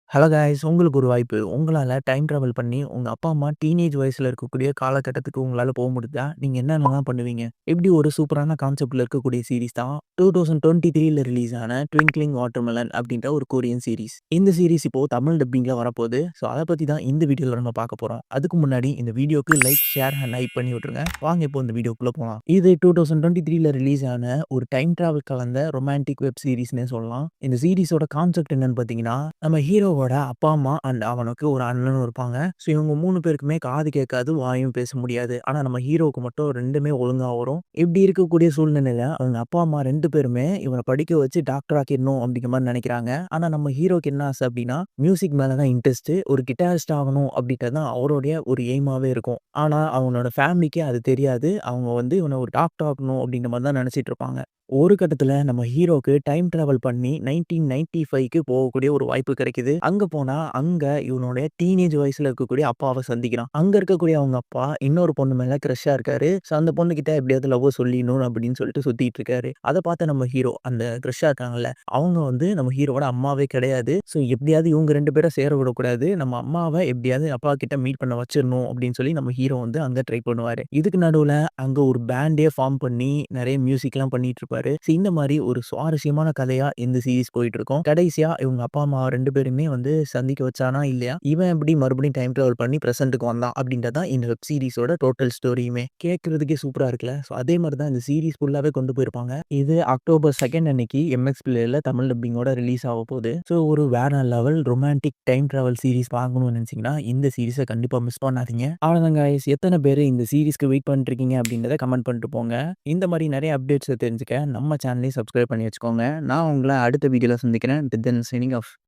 Hello guys உங்களுக்கு ஒரு வாய்ப்பு. உங்களால டைம் டிராவல் பண்ணி உங்க அப்பா, அம்மா டீனேஜ் வயசுல இருக்கக்கூடிய காலகட்டத்துக்கு உங்களால முடிஞ்சா, நீங்க என்னென்னலாம் பண்ணுவீங்க? இப்படி ஒரு சூப்பரான கான்செப்ட்ல இருக்கக்கூடிய சீரிஸ் தான் 2023ல ரிலீஸ் ஆன ட்விங்க்லிங் வாட்டர்மெலன் அப்படின்ற ஒரு கொரியன் சீரிஸ். இந்த சீரிஸ் இப்போ தமிழ் டப்பிங்ல வரப்போகுது. ஸோ அத பத்தி தான் இந்த வீடியோல நம்ம பார்க்க போறோம். அதுக்கு முன்னாடி இந்த வீடியோக்கு லைக், ஷேர் அண்ட் ஹைப் பண்ணி விட்டுருங்க. வாங்க இப்போ இந்த வீடியோக்குள்ள போலாம். இது 2023ல ரிலீஸ் ஆன ஒரு டைம் டிராவல் கலந்த ரொமான்டிக் வெப் சீரிஸ்னே சொல்லலாம். இந்த சீரிஸோட கான்செப்ட் என்னன்னு பார்த்தீங்கன்னா, நம்ம ஹீரோவோட அப்பா, அம்மா அண்ட் அவனுக்கு ஒரு அண்ணனும் இருப்பாங்க. ஸோ இவங்க 3 பேருக்குமே காது கேட்காது, வாயும் பேச முடியாது. ஆனா நம்ம ஹீரோவுக்கு மட்டும் 2மே ஒழுங்கா வரும். இப்படி இருக்கக்கூடிய சூழ்நிலையில அவங்க அப்பா, அம்மா 2 பேருமே இவன படிக்க வச்சு டாக்டர் ஆக்கிடணும் அப்படிங்கிற மாரி நெனைக்கிறாங்க. ஆனா நம்ம ஹீரோக்கு என்ன ஆசை அப்படின்னா, மியூசிக் மேல தான் இன்ட்ரெஸ்ட். ஒரு கிட்டாரிஸ்ட் ஆகணும் அப்படின்றது தான் அவருடைய ஒரு எய்மாவே இருக்கும். ஆனா அவனோட ஃபேமிலிக்கு அது தெரியாது. அவங்க இவன ஒரு டாக்டர் ஆக்கணும் அப்படின்ற மாரி தான் நெனைச்சிட்டு இருப்பாங்க. ஒரு கட்டத்துல நம்ம ஹீரோக்கு டைம் டிராவல் பண்ணி 1995க்கு போகக்கூடிய ஒரு வாய்ப்பு கிடைக்குது. அங்க போனா, அங்க இவனுடைய டீனேஜ் வயசுல இருக்கக்கூடிய அப்பாவ சந்திக்கிறான். அங்க இருக்கக்கூடிய அவங்க அப்பா இன்னொரு பொண்ணு மேல கிரஷ்ஷா இருக்காரு. ஸோ அந்த பொண்ணுகிட்ட எப்படியாவது லவ்வ சொல்லிடணும் அப்படின்னு சொல்லிட்டு சுத்திட்டு இருக்காரு. அத பார்த்த நம்ம ஹீரோ அந்த கிரஷ்ஷா இருக்காங்கல்ல, அவங்க நம்ம ஹீரோவோட அம்மாவே கிடையாது. ஸோ எப்படியாவது இவங்க 2 பேர சேர விடக்கூடாது. நம்ம அம்மாவ எப்படியாவது அப்பா கிட்ட மீட் பண்ண வச்சிரணும் அப்படின்னு சொல்லி நம்ம ஹீரோ அங்க ட்ரை பண்ணுவாரு. இதுக்கு நடுவுல அங்க ஒரு பேண்டே ஃபார்ம் பண்ணி நெறைய மியூசிக்லாம் பண்ணிட்டு இருப்பாரு. ஸோ இந்த மாரி ஒரு சுவாரஸ்யமான கதையா இந்த சீரிஸ் போயிட்டு இருக்கும். கடைசியா இவங்க அப்பா, அம்மா 2 பேருமே சந்திக்க வச்சானா இல்லையா? இவன் எப்படி மறுபடியும் டைம் டிராவல் பண்ணி பிரசன்ட்க்கு வந்தான் அப்படின்றது தான் இந்த வெப் சீரிஸோட டோட்டல் ஸ்டோரியுமே. கேட்கறதுக்கே சூப்பரா இருக்குல்ல. ஸோ அதே மாரி தான் இந்த சீரிஸ் ஃபுல்லாவே கொண்டு போயிருப்பாங்க. இது அக்டோபர் 2 அன்னைக்கு எம்எக்ஸ் பிளேயர்ல தமிழ் டப்பிங்கோட ரிலீஸ் ஆக போகுது. ஸோ ஒரு வேற level romantic time travel series பார்க்கணும்னு நினைச்சீங்கன்னா, இந்த சீரிஸ கண்டிப்பா மிஸ் பண்ணாதீங்க. அவ்வளோதான் காய்ஸ். எத்தன பேரு இந்த சீரிஸ்க்கு வெயிட் பண்ணிட்டு இருக்கீங்க அப்படின்றத கமெண்ட் பண்ணிட்டு போங்க. இந்த மாரி நெறைய அப்டேட்ஸ தெரிஞ்சுக்க நம்ம சேனலையும் சப்ஸ்கிரைப் பண்ணி வச்சுக்கோங்க. நான் உங்கள அடுத்த வீடியோல சந்திக்கிறேன். டில் தென் சைனிங் ஆஃப்.